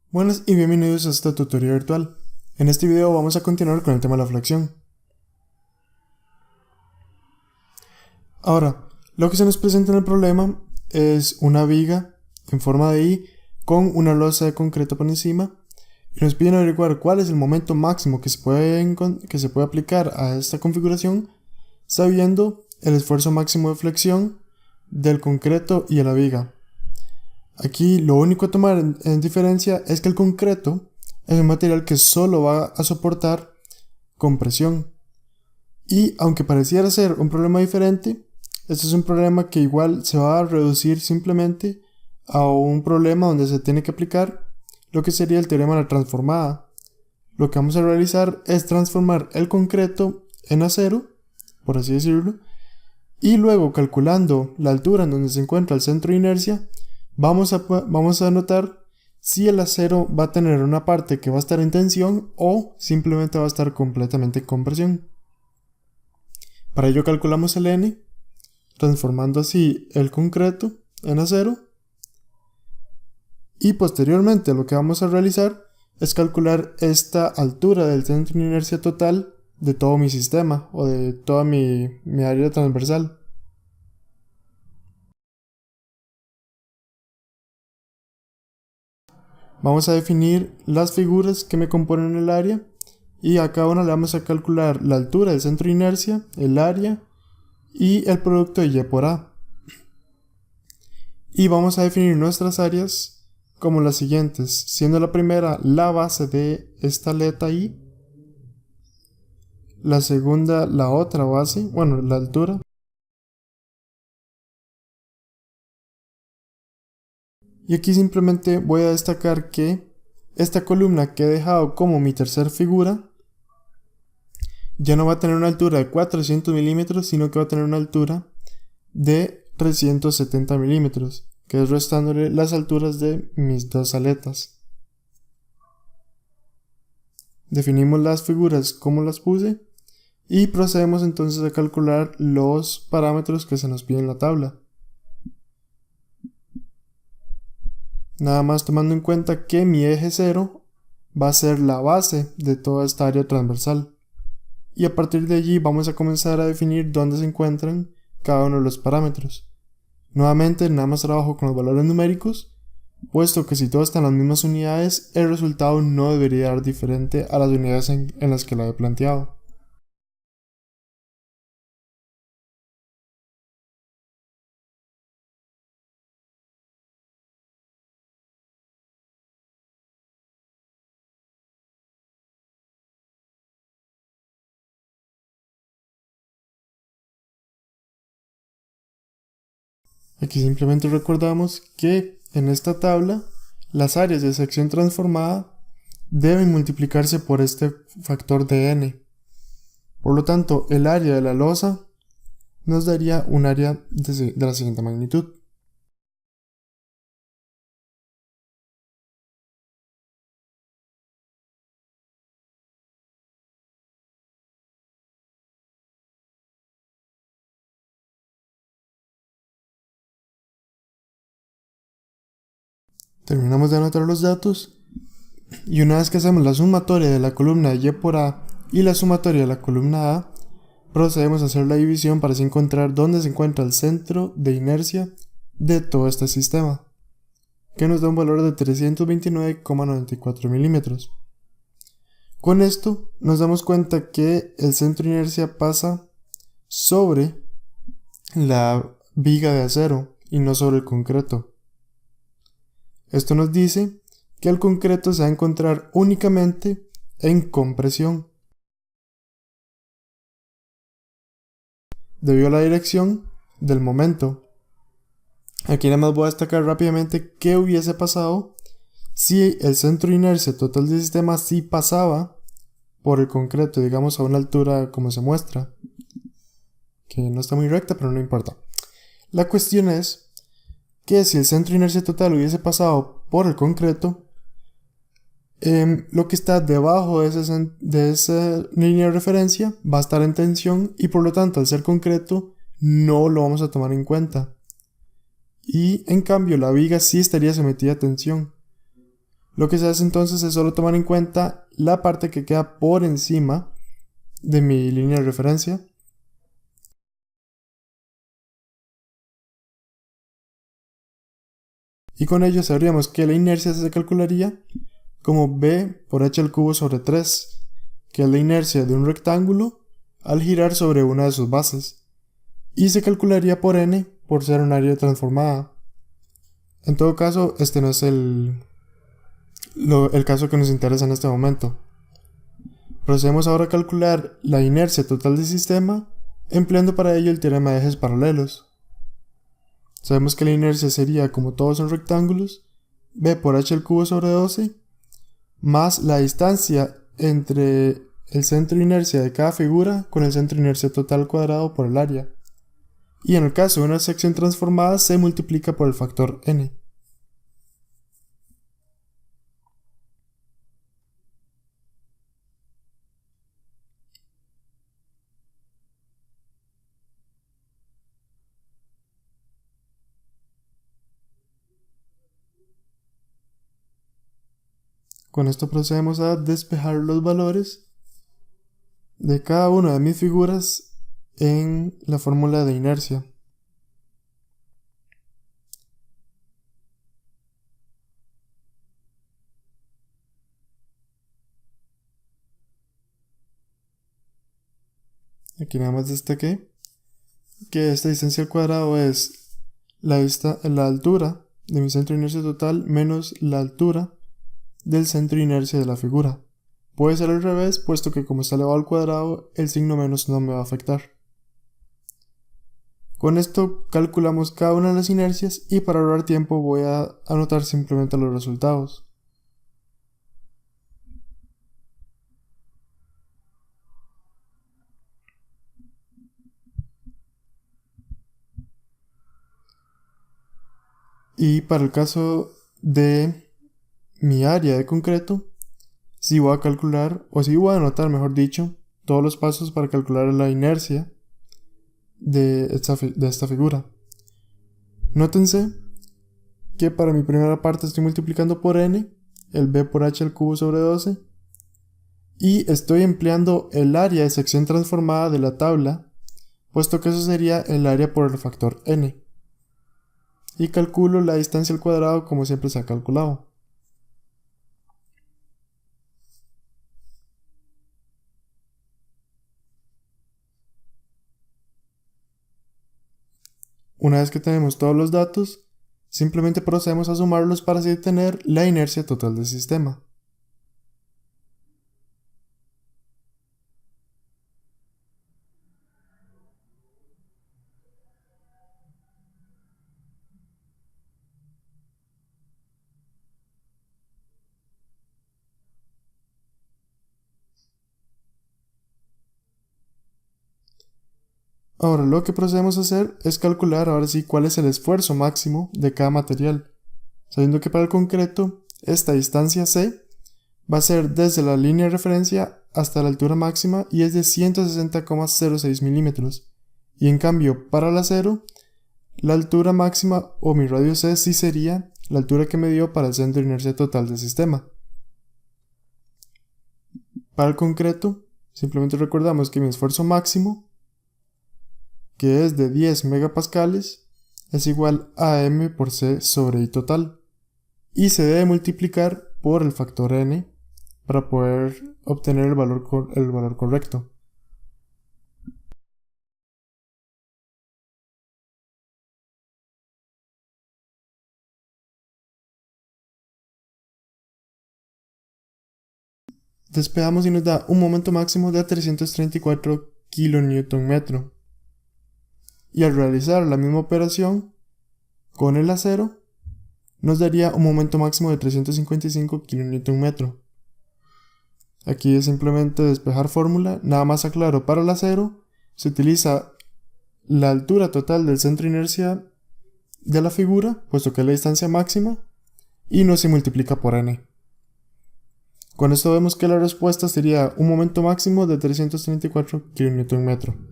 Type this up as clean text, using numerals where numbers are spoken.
Buenas y bienvenidos a este tutorial virtual. En este video vamos a continuar con el tema de la flexión. Ahora, lo que se nos presenta en el problema es una viga en forma de I con una losa de concreto por encima y nos piden averiguar cuál es el momento máximo que se puede aplicar a esta configuración sabiendo el esfuerzo máximo de flexión del concreto y de la viga. Aquí lo único a tomar en diferencia es que el concreto es un material que solo va a soportar compresión. Y aunque pareciera ser un problema diferente, este es un problema que igual se va a reducir simplemente a un problema donde se tiene que aplicar lo que sería el teorema de la transformada. Lo que vamos a realizar es transformar el concreto en acero, por así decirlo, y luego calculando la altura en donde se encuentra el centro de inercia, vamos a notar si el acero va a tener una parte que va a estar en tensión o simplemente va a estar completamente en compresión. Para ello calculamos el N, transformando así el concreto en acero. Y posteriormente lo que vamos a realizar es calcular esta altura del centro de inercia total de todo mi sistema o de toda mi área transversal. Vamos a definir las figuras que me componen el área y a cada una le vamos a calcular la altura del centro de inercia, el área y el producto de Y por A. Y vamos a definir nuestras áreas como las siguientes, siendo la primera la base de esta aleta Y, la segunda la otra base, la altura, y aquí simplemente voy a destacar que esta columna que he dejado como mi tercera figura ya no va a tener una altura de 400 milímetros, sino que va a tener una altura de 370 milímetros, que es restándole las alturas de mis dos aletas. Definimos las figuras como las puse y procedemos entonces a calcular los parámetros que se nos piden en la tabla. Nada más tomando en cuenta que mi eje 0 va a ser la base de toda esta área transversal. Y a partir de allí vamos a comenzar a definir dónde se encuentran cada uno de los parámetros. Nuevamente nada más trabajo con los valores numéricos, puesto que si todo está en las mismas unidades, el resultado no debería dar diferente a las unidades en las que lo he planteado. Aquí simplemente recordamos que en esta tabla las áreas de sección transformada deben multiplicarse por este factor de n. Por lo tanto, el área de la losa nos daría un área de la siguiente magnitud. Terminamos de anotar los datos y una vez que hacemos la sumatoria de la columna de Y por A y la sumatoria de la columna A, procedemos a hacer la división para así encontrar dónde se encuentra el centro de inercia de todo este sistema, que nos da un valor de 329,94 milímetros. Con esto nos damos cuenta que el centro de inercia pasa sobre la viga de acero y no sobre el concreto. Esto nos dice que el concreto se va a encontrar únicamente en compresión, debido a la dirección del momento. Aquí nada más voy a destacar rápidamente qué hubiese pasado si el centro de inercia total del sistema sí pasaba por el concreto, digamos a una altura como se muestra, que no está muy recta, pero no importa. La cuestión es que si el centro de inercia total hubiese pasado por el concreto, lo que está debajo de esa línea de referencia va a estar en tensión y por lo tanto al ser concreto no lo vamos a tomar en cuenta. Y en cambio la viga sí estaría sometida a tensión. Lo que se hace entonces es solo tomar en cuenta la parte que queda por encima de mi línea de referencia. Y con ello sabríamos que la inercia se calcularía como b por h al cubo sobre 3, que es la inercia de un rectángulo al girar sobre una de sus bases, y se calcularía por n por ser un área transformada. En todo caso, este no es el caso que nos interesa en este momento. Procedemos ahora a calcular la inercia total del sistema, empleando para ello el teorema de ejes paralelos. Sabemos que la inercia sería, como todos son rectángulos, b por h al cubo sobre 12, más la distancia entre el centro de inercia de cada figura con el centro de inercia total cuadrado por el área. Y en el caso de una sección transformada se multiplica por el factor n. Con esto procedemos a despejar los valores de cada una de mis figuras en la fórmula de inercia. Aquí nada más destaqué que esta distancia al cuadrado es la altura de mi centro de inercia total menos la altura del centro de inercia de la figura. Puede ser al revés, puesto que como está elevado al cuadrado, el signo menos no me va a afectar. Con esto calculamos cada una de las inercias y para ahorrar tiempo voy a anotar simplemente los resultados. Y para el caso de mi área de concreto, sí voy a calcular, o sí voy a anotar, mejor dicho, todos los pasos para calcular la inercia de esta figura. Nótense que para mi primera parte estoy multiplicando por n, el b por h al cubo sobre 12, y estoy empleando el área de sección transformada de la tabla, puesto que eso sería el área por el factor n. Y calculo la distancia al cuadrado como siempre se ha calculado. Una vez que tenemos todos los datos, simplemente procedemos a sumarlos para así tener la inercia total del sistema. Ahora lo que procedemos a hacer es calcular ahora sí cuál es el esfuerzo máximo de cada material, sabiendo que para el concreto esta distancia c va a ser desde la línea de referencia hasta la altura máxima y es de 160,06 milímetros, y en cambio para el acero la altura máxima o mi radio c sí sería la altura que me dio para el centro de inercia total del sistema. Para el concreto simplemente recordamos que mi esfuerzo máximo, que es de 10 megapascales, es igual a m por c sobre i total, y se debe multiplicar por el factor n para poder obtener el valor correcto. Despejamos y nos da un momento máximo de 334 kN/m. Y al realizar la misma operación con el acero, nos daría un momento máximo de 355 kN/m. Aquí es simplemente despejar fórmula, nada más aclaro, para el acero se utiliza la altura total del centro de inercia de la figura, puesto que es la distancia máxima, y no se multiplica por n. Con esto vemos que la respuesta sería un momento máximo de 334 kN/m.